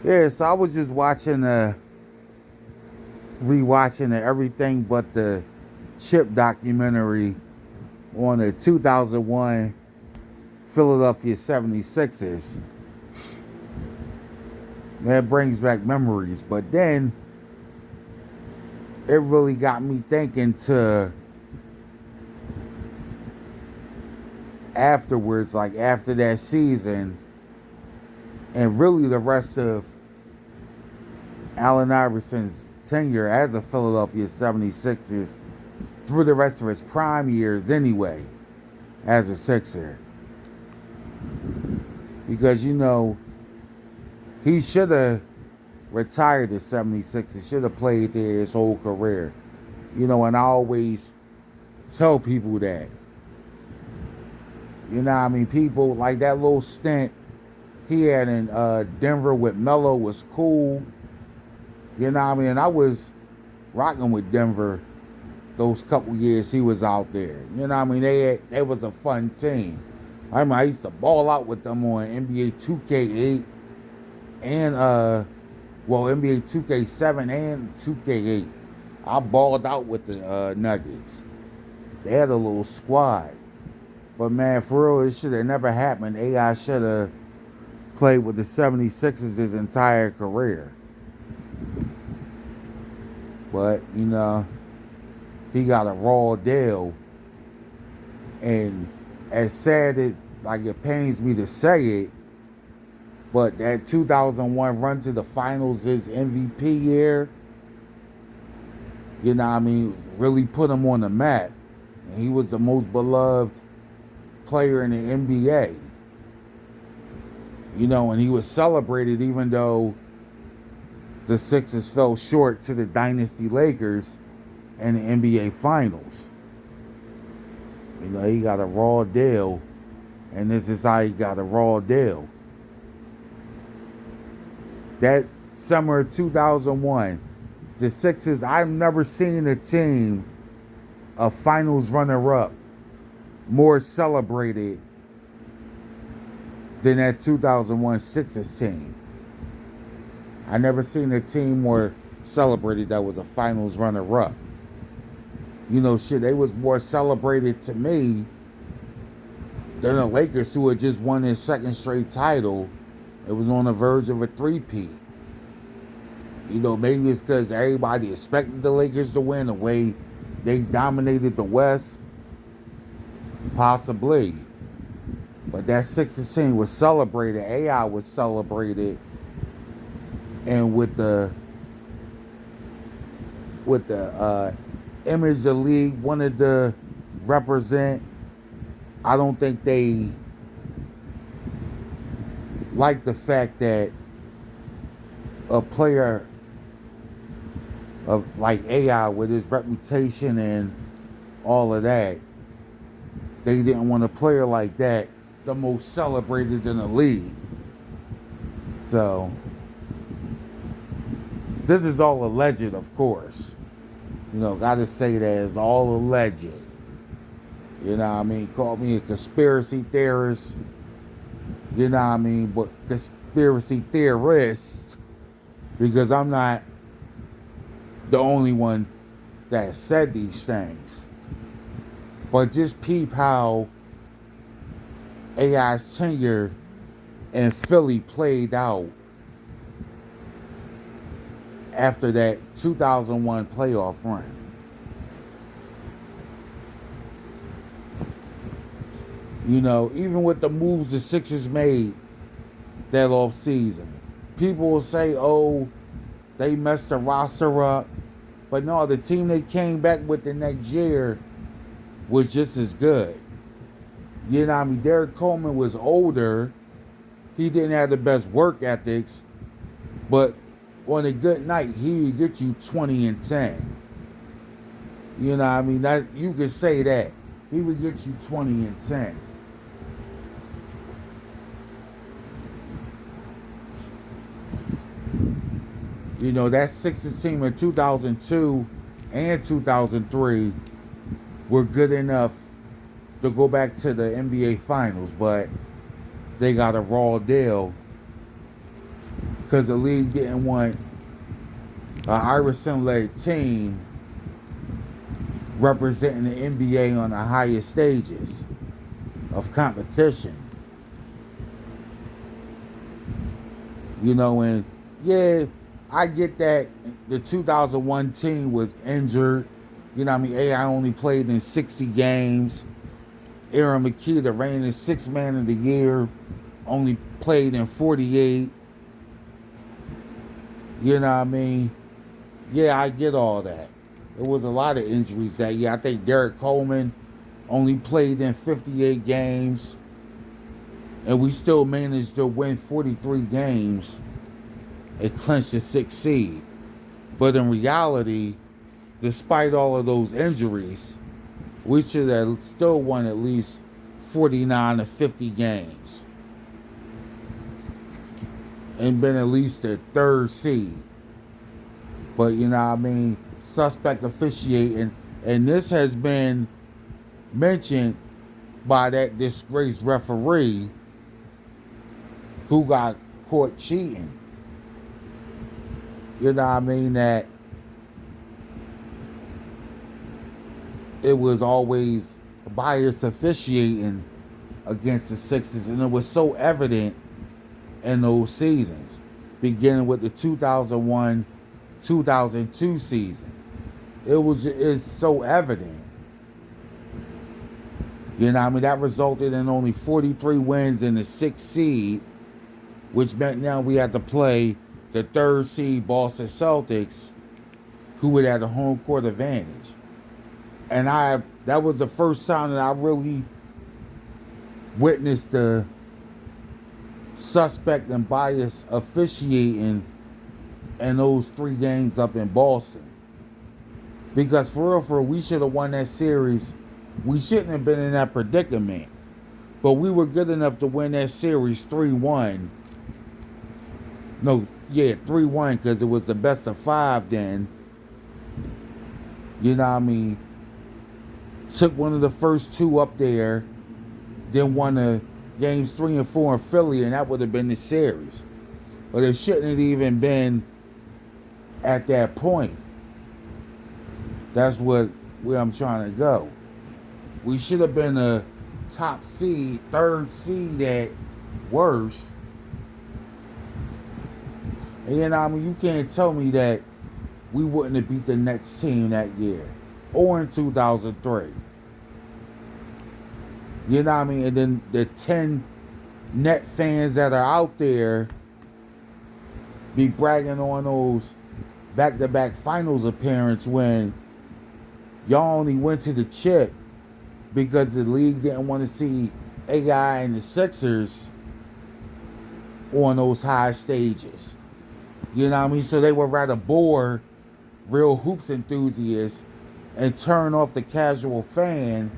Yeah, so I was just watching rewatching the Everything But the Chip documentary on the 2001 Philadelphia 76ers. That brings back memories. But then it really got me thinking to afterwards, like after that season, and really the rest of Allen Iverson's tenure as a Philadelphia 76ers through the rest of his prime years anyway, as a Sixer. Because, he should have retired the 76ers, should have played there his whole career. And I always tell people that. People like that little stint he had in Denver with Melo was cool. I was rocking with Denver those couple years he was out there. They was a fun team. I used to ball out with them on NBA 2K8 and NBA 2K7 and 2K8. I balled out with the Nuggets. They had a little squad. But man, for real, it should have never happened. AI should have played with the 76ers his entire career. But, he got a raw deal. And as sad as, it pains me to say it, but that 2001 run to the finals, his MVP year, really put him on the map. And he was the most beloved player in the NBA. And he was celebrated even though the Sixers fell short to the Dynasty Lakers in the NBA Finals. He got a raw deal, and this is how he got a raw deal. That summer of 2001, the Sixers, I've never seen a team, a finals runner-up, more celebrated than that 2001 Sixers team. I never seen a team more celebrated that was a finals runner-up. They was more celebrated to me than the Lakers, who had just won their second straight title. It was on the verge of a three-peat. Maybe it's because everybody expected the Lakers to win the way they dominated the West. Possibly. But that Sixers team was celebrated. AI was celebrated. And with the image the league wanted to represent, I don't think they like the fact that a player of like AI with his reputation and all of that, they didn't want a player like that the most celebrated in the league. So this is all alleged, of course. Gotta say that it's all alleged. Call me a conspiracy theorist. But conspiracy theorist, because I'm not the only one that said these things. But just peep how AI's tenure in Philly played out after that 2001 playoff run. Even with the moves the Sixers made that off season, people will say, oh, they messed the roster up. But no, the team they came back with the next year was just as good. Derek Coleman was older. He didn't have the best work ethics. But on a good night, he would get you 20 and 10. That, you could say that. He would get you 20 and 10. That Sixers team in 2002 and 2003 were good enough to go back to the NBA Finals, but they got a raw deal because the league didn't want an Iverson-led team representing the NBA on the highest stages of competition. You know, and yeah, I get that the 2001 team was injured. You know what I mean? AI only played in 60 games. Aaron McKee, the reigning sixth man of the year, only played in 48. You know what I mean? Yeah, I get all that. There was a lot of injuries that year. I think Derek Coleman only played in 58 games. And we still managed to win 43 games and clinch the 6th seed. But in reality, despite all of those injuries, we should have still won at least 49 to 50 games and been at least the 3rd seed. But you know what I mean, suspect officiating, and this has been mentioned by that disgraced referee who got caught cheating. You know what I mean, that it was always bias officiating against the Sixers, and it was so evident in those seasons, beginning with the 2001-2002 season. It's so evident. You know what I mean? That resulted in only 43 wins in the 6th seed, which meant now we had to play the 3rd seed Boston Celtics, who would have a home court advantage. And that was the first time that I really witnessed the suspect and bias officiating in those 3 games up in Boston. Because for real, we should have won that series. We shouldn't have been in that predicament. But we were good enough to win that series 3-1. 3-1, because it was the best of 5 then. You know what I mean? Took one of the first 2 up there, then won the games 3 and 4 in Philly, and that would have been the series. But it shouldn't have even been at that point. That's where I'm trying to go. We should have been a top seed, 3rd seed at worst. And you know what I mean? You can't tell me that we wouldn't have beat the Nets team that year, or in 2003. You know what I mean? And then the 10 Net fans that are out there be bragging on those back-to-back finals appearances when y'all only went to the chip because the league didn't want to see AI and the Sixers on those high stages. You know what I mean? So they would rather bore real hoops enthusiasts and turn off the casual fan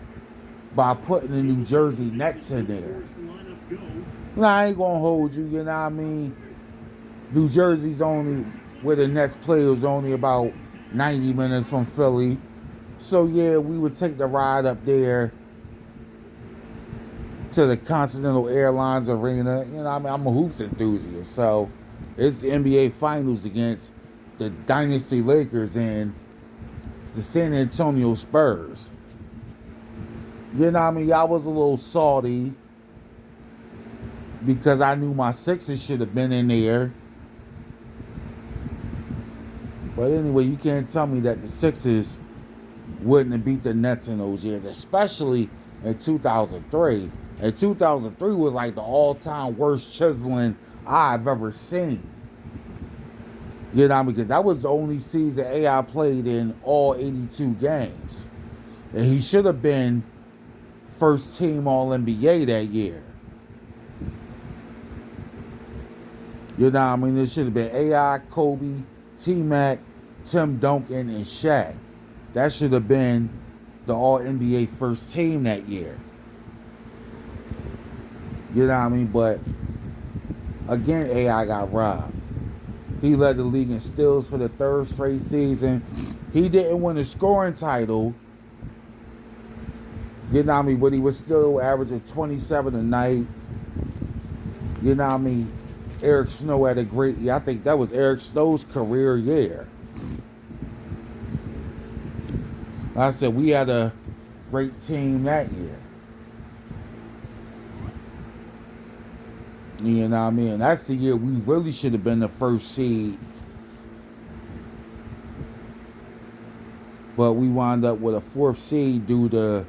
by putting the New Jersey Nets in there. Now, I ain't gonna hold you, you know what I mean? New Jersey's only, where the Nets play, was only about 90 minutes from Philly. So yeah, we would take the ride up there to the Continental Airlines Arena. You know what I mean? I'm a hoops enthusiast, so it's the NBA Finals against the Dynasty Lakers and the San Antonio Spurs. You know what I mean? I was a little salty because I knew my Sixers should have been in there. But anyway, you can't tell me that the Sixers wouldn't have beat the Nets in those years, especially in 2003. And 2003 was like the all-time worst chiseling I've ever seen. You know, because that was the only season AI played in all 82 games. And he should have been first team All-NBA that year. You know what I mean? It should have been AI, Kobe, T-Mac, Tim Duncan, and Shaq. That should have been the All-NBA first team that year. You know what I mean? But again, AI got robbed. He led the league in steals for the 3rd straight season. He didn't win a scoring title. You know what I mean? But he was still averaging 27 a night. You know what I mean? Eric Snow had a great year. I think that was Eric Snow's career year. Like I said, we had a great team that year. You know what I mean? That's the year we really should have been the first seed. But we wound up with a fourth seed due to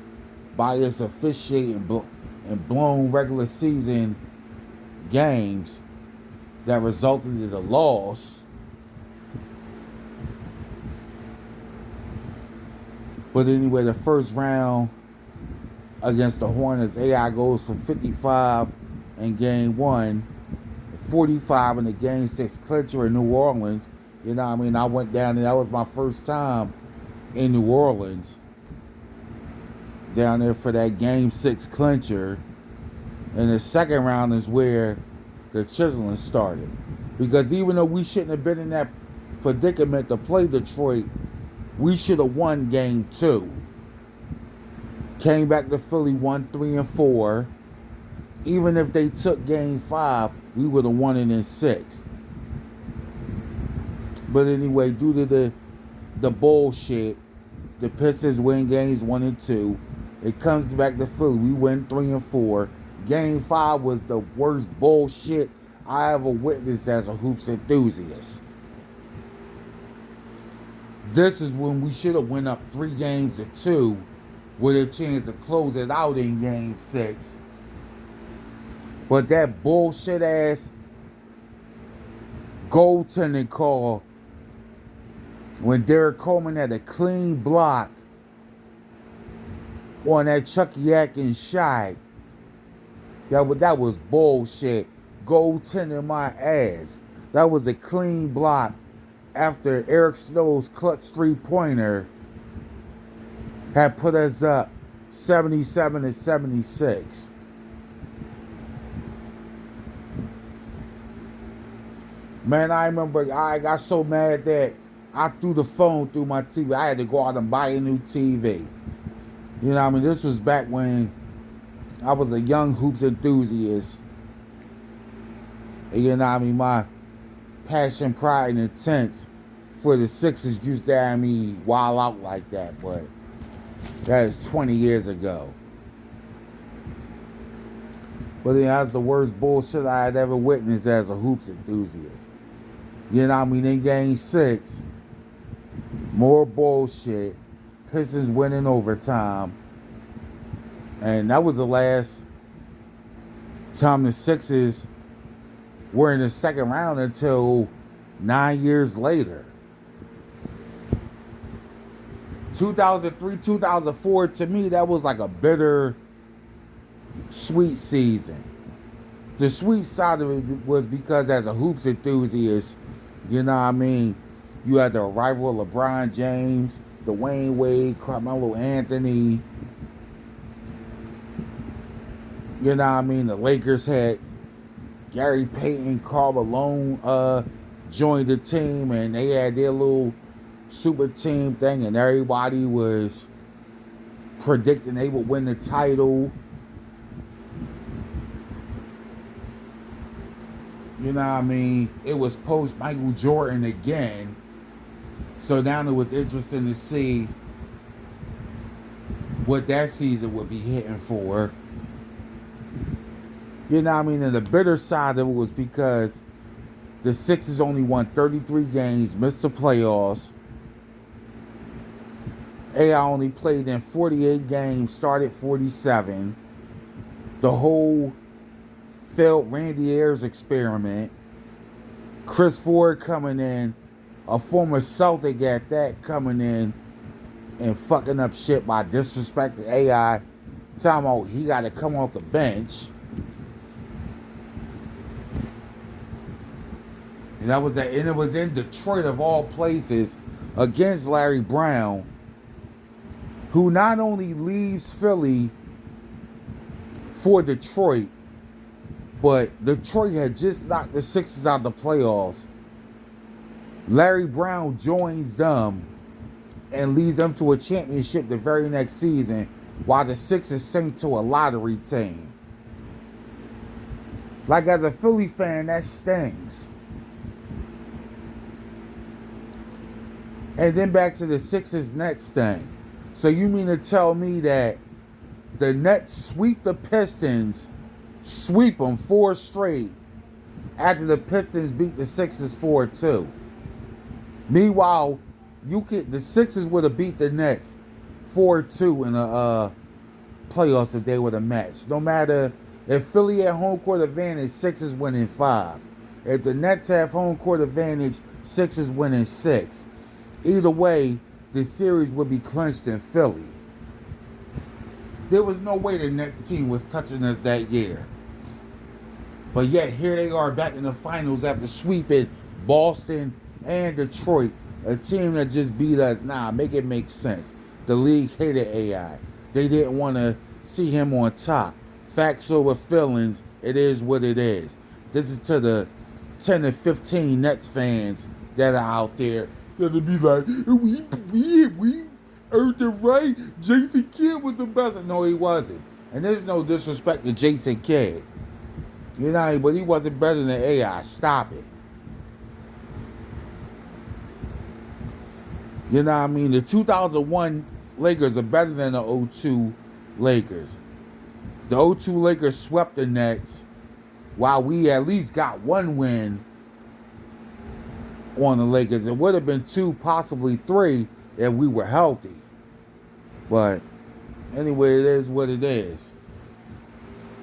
bias officiating and blown regular season games that resulted in a loss. But anyway, the first round against the Hornets, AI goes from 55 in game 1, 45 in the game 6 clincher in New Orleans. You know what I mean? I went down there. That was my first time in New Orleans. Down there for that game 6 clincher. And the second round is where the chiseling started. Because even though we shouldn't have been in that predicament to play Detroit, we should have won game 2. Came back to Philly, won 3 and 4. Even if they took game 5, we would have won it in 6. But anyway, due to the bullshit, the Pistons win games 1 and 2. It comes back to Philly. We win 3 and 4. Game 5 was the worst bullshit I ever witnessed as a hoops enthusiast. This is when we should have went up 3 games to 2 with a chance to close it out in game 6. But that bullshit ass goaltending call when Derek Coleman had a clean block on that Chucky Atkins shot. That was bullshit. Goaltending my ass. That was a clean block after Eric Snow's clutch 3-pointer had put us up 77 to 76. Man, I remember I got so mad that I threw the phone through my TV. I had to go out and buy a new TV. You know what I mean? This was back when I was a young hoops enthusiast. And you know what I mean? My passion, pride, and intent for the Sixers used to have me wild out like that. But that is 20 years ago. But that's the worst bullshit I had ever witnessed as a hoops enthusiast. You know what I mean? In game 6, more bullshit. Pistons winning overtime. And that was the last time the Sixers were in the second round until 9 years later. 2003, 2004, to me, that was like a bitter, sweet season. The sweet side of it was because as a hoops enthusiast, you know what I mean, you had the arrival of LeBron James, Dwayne Wade, Carmelo Anthony. You know what I mean? The Lakers had Gary Payton, Karl Malone joined the team, and they had their little super team thing, and everybody was predicting they would win the title. You know what I mean? It was post Michael Jordan again. So now it was interesting to see what that season would be hitting for. You know what I mean? And the bitter side of it was because the Sixers only won 33 games, missed the playoffs. AI only played in 48 games, started 47. The whole failed Randy Ayers experiment. Chris Ford coming in, a former Celtic at that, coming in and fucking up shit by disrespecting AI. Talking about he got to come off the bench. And that was that, and it was in Detroit of all places against Larry Brown, who not only leaves Philly for Detroit, but Detroit had just knocked the Sixers out of the playoffs. Larry Brown joins them and leads them to a championship the very next season, while the Sixers sink to a lottery team. Like, as a Philly fan, that stings. And then back to the Sixers Nets thing. So you mean to tell me that the Nets sweep the Pistons, sweep them 4 straight, after the Pistons beat the Sixers 4-2? Meanwhile, the Sixers would have beat the Nets 4-2 in the playoffs if they would have matched. No matter if Philly had home court advantage, Sixers win in 5. If the Nets have home court advantage, Sixers win in 6. Either way, the series would be clinched in Philly. There was no way the Nets team was touching us that year. But yet, here they are back in the finals after sweeping Boston and Detroit, a team that just beat us. Nah, make it make sense. The league hated AI. They didn't want to see him on top. Facts over feelings, it is what it is. This is to the 10 to 15 Nets fans that are out there that'll be like, we earned it right. Jason Kidd was the best. No, he wasn't. And there's no disrespect to Jason Kidd. You know, but he wasn't better than AI. Stop it. You know what I mean? The 2001 Lakers are better than the 02 Lakers. The 02 Lakers swept the Nets, while we at least got 1 win on the Lakers. It would have been 2, possibly 3, if we were healthy. But anyway, it is what it is.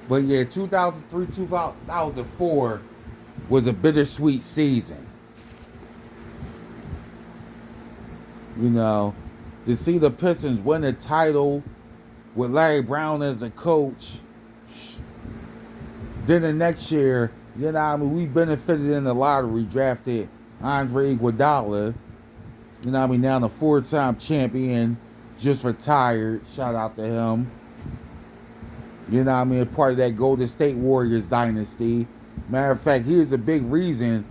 But yeah, 2003, 2004 was a bittersweet season. You know, to see the Pistons win a title with Larry Brown as a coach. Then the next year, you know, I mean, we benefited in the lottery, drafted Andre Iguodala. You know, I mean, now the 4-time champion, just retired. Shout out to him. You know, I mean, part of that Golden State Warriors dynasty. Matter of fact, here's a big reason,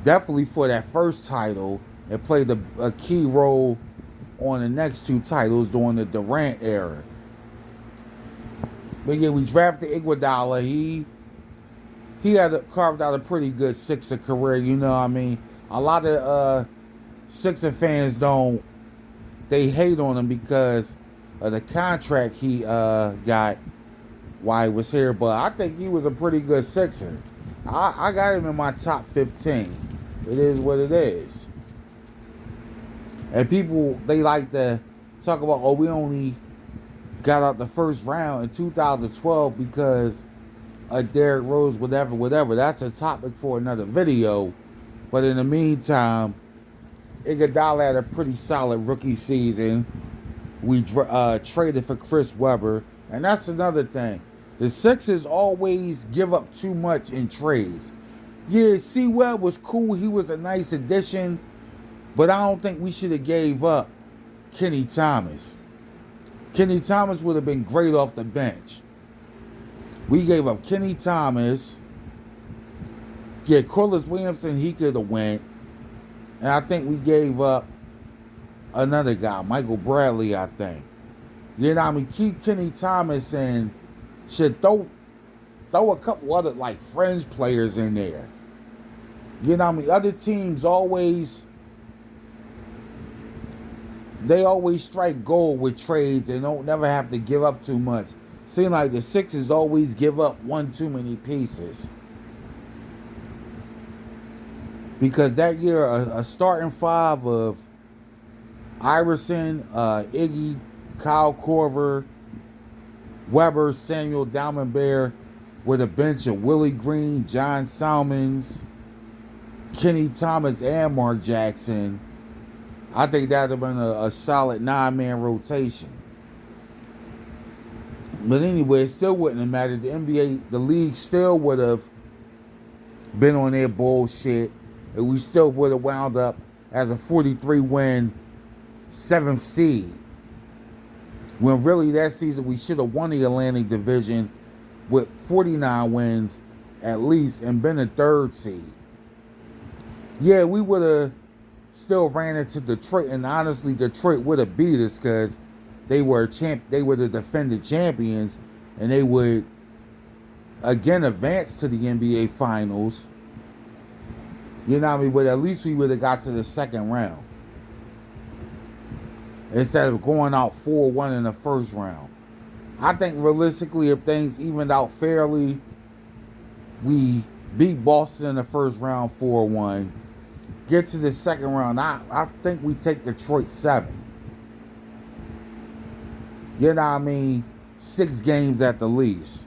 definitely for that first title. It played a key role on the next 2 titles during the Durant era. But yeah, we drafted Iguodala. He had carved out a pretty good Sixer career. You know what I mean? A lot of Sixer fans they hate on him because of the contract he got while he was here. But I think he was a pretty good Sixer. I got him in my top 15. It is what it is. And people, they like to talk about, oh, we only got out the first round in 2012 because of Derrick Rose, whatever. That's a topic for another video. But in the meantime, Iguodala had a pretty solid rookie season. We traded for Chris Webber. And that's another thing. The Sixers always give up too much in trades. Yeah, C-Webb was cool. He was a nice addition. But I don't think we should have gave up Kenny Thomas. Kenny Thomas would have been great off the bench. We gave up Kenny Thomas. Yeah, Corliss Williamson, he could have went. And I think we gave up another guy, Michael Bradley, I think. You know what I mean? Keep Kenny Thomas and should throw a couple other, like, fringe players in there. You know what I mean? Other teams always strike gold with trades and don't never have to give up too much. Seems like the Sixers always give up one too many pieces. Because that year, a starting 5 of Iverson, Iggy, Kyle Korver, Weber, Samuel Dalmanbear, with a bench of Willie Green, John Salmons, Kenny Thomas, and Mark Jackson. I think that would have been a solid 9-man rotation. But anyway, it still wouldn't have mattered. The league still would have been on their bullshit. And we still would have wound up as a 43-win 7th seed. When really that season we should have won the Atlantic Division with 49 wins at least and been a 3rd seed. Yeah, we would have still ran into Detroit, and honestly, Detroit would have beat us because they were the defending champions, and they would again advanced to the NBA Finals. You know what I mean? But at least we would have got to the second round instead of going out 4-1 in the first round. I think realistically, if things evened out fairly, we beat Boston in the first round 4-1. Get to the second round, I think we take Detroit 7. You know what I mean? 6 games at the least.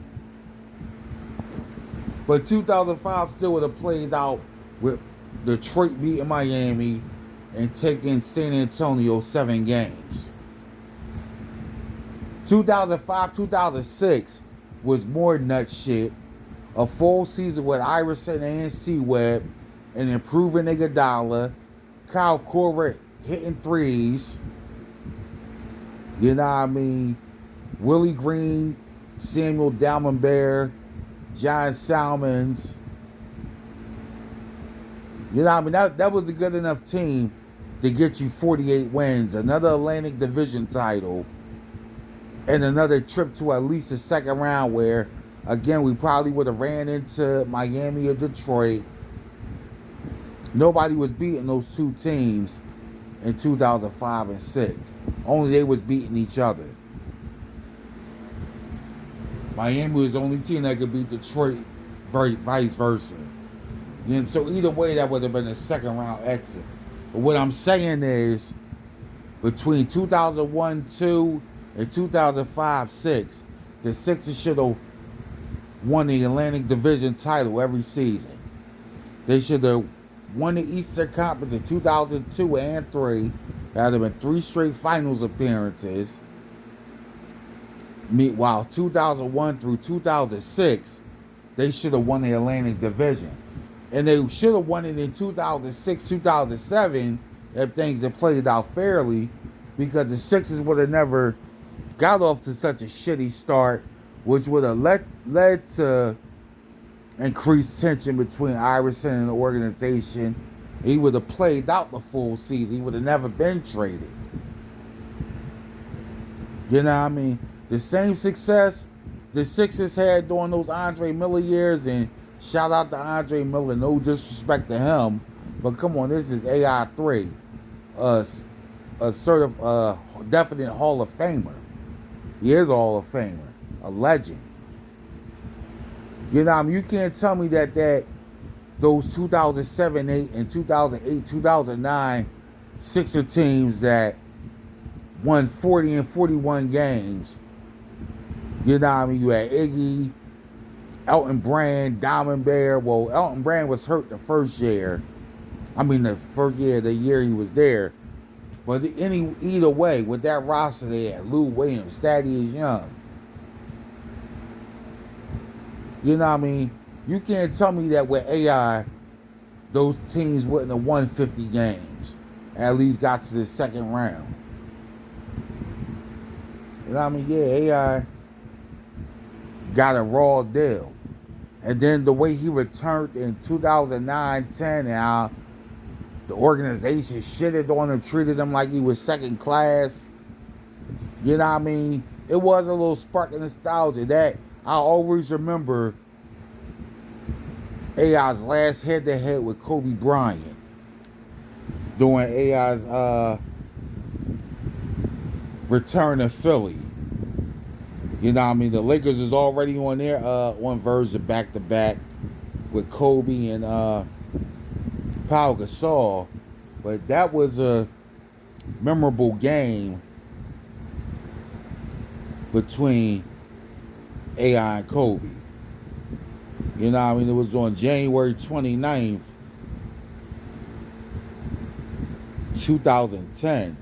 But 2005 still would have played out with Detroit beating Miami and taking San Antonio 7 games. 2005, 2006 was more nut shit. A full season with Iverson and C-Web and improving Iguodala. Kyle Korver hitting threes. You know what I mean? Willie Green, Samuel Dalman-Bear, John Salmons. You know what I mean? That was a good enough team to get you 48 wins, another Atlantic Division title, and another trip to at least the second round where, again, we probably would have ran into Miami or Detroit. Nobody was beating those two teams in 2005 and 6. Only they was beating each other. Miami was the only team that could beat Detroit, vice versa. And so either way, that would have been a second round exit. But what I'm saying is, between 2001-2 and 2005-6, the Sixers should have won the Atlantic Division title every season. They should have won the Eastern Conference in 2002 and 3. That would have been 3 straight finals appearances. Meanwhile, 2001 through 2006, they should have won the Atlantic Division. And they should have won it in 2006, 2007 if things had played out fairly, because the Sixers would have never got off to such a shitty start, which would have led to increased tension between Iverson and the organization. He would have played out the full season. He would have never been traded. You know what I mean? The same success the Sixers had during those Andre Miller years, and shout out to Andre Miller, no disrespect to him, but come on, this is AI3, a sort of definite Hall of Famer. He is a Hall of Famer, a legend. You know what I mean? You can't tell me that those 2007, 8, and 2008, 2009 Sixer teams that won 40 and 41 games. You know what I mean? You had Iggy, Elton Brand, Diamond Bear. Well, Elton Brand was hurt the first year. I mean, the first year, the year he was there. But either way, with that roster, they had Lou Williams, Thaddeus Young. You know what I mean? You can't tell me that with AI, those teams wouldn't have won 50 games. At least got to the second round. You know what I mean? Yeah, AI got a raw deal. And then the way he returned in 2009-10, and how the organization shitted on him, treated him like he was second class. You know what I mean? It was a little spark of nostalgia. That I always remember AI's last head-to-head with Kobe Bryant during AI's return to Philly. You know what I mean? The Lakers was already on their one version back-to-back with Kobe and Pau Gasol. But that was a memorable game between AI and Kobe. You know what I mean? It was on January 29th, 2010.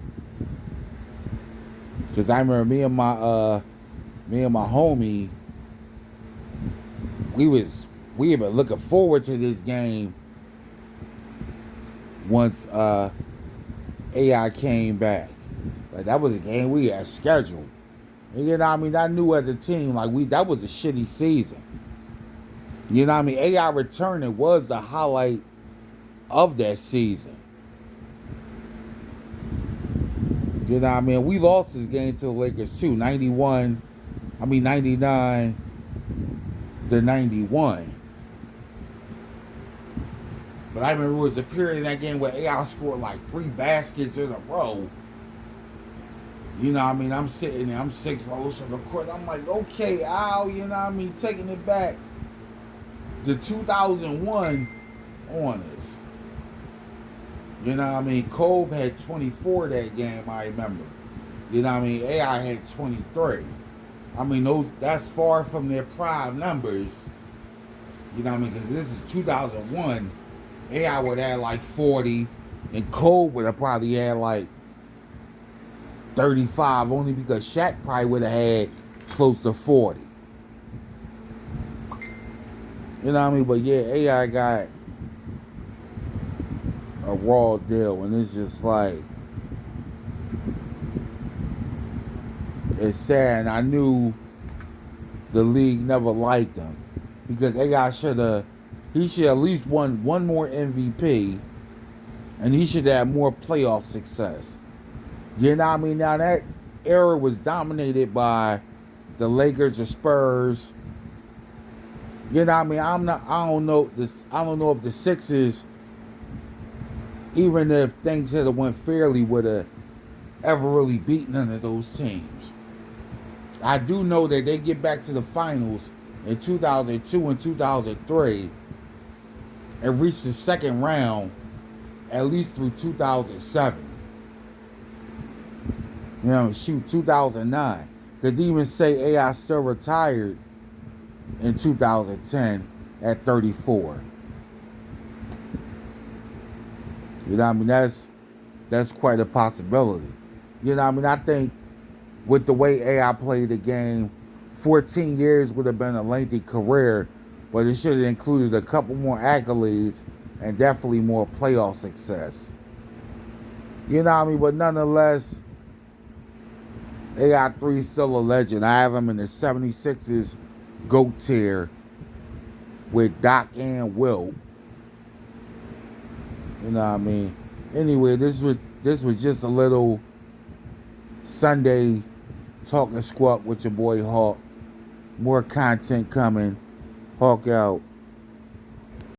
Because I remember me and my homie, we had been looking forward to this game once AI came back. Like, that was a game we had scheduled. And you know what I mean? I knew as a team, like, that was a shitty season. You know what I mean? AI returning was the highlight of that season. You know what I mean? We lost this game to the Lakers too. 99, the 91. But I remember it was a period in that game where AI scored like 3 baskets in a row. You know what I mean? I'm sitting there, I'm 6 rows from the court. I'm like, okay, Al, you know what I mean? Taking it back to 2001 on us. You know what I mean? Kobe had 24 that game, I remember. You know what I mean? AI had 23. I mean, that's far from their prime numbers. You know what I mean? Because this is 2001. AI would have like 40, and Kobe would have probably had like 35, only because Shaq probably would have had close to 40. You know what I mean? But yeah, AI got a raw deal, and it's just like, it's sad. And I knew the league never liked him because AI should at least won one more MVP, and he should have more playoff success. You know what I mean? Now that era was dominated by the Lakers or Spurs. You know what I mean? I don't know if the Sixers, even if things had went fairly, would have ever really beaten none of those teams. I do know that they get back to the finals in 2002 and 2003 and reach the second round at least through 2007. You know, 2009. Because even say AI still retired in 2010 at 34. You know what I mean? That's quite a possibility. You know what I mean? I think with the way AI played the game, 14 years would have been a lengthy career, but it should have included a couple more accolades and definitely more playoff success. You know what I mean? But nonetheless, AI3 is still a legend. I have him in the 76ers GOAT tier with Doc and Wilt. You know what I mean? Anyway, this was just a little Sunday Talk and Squawk with your boy Hawk. More content coming. Hawk out.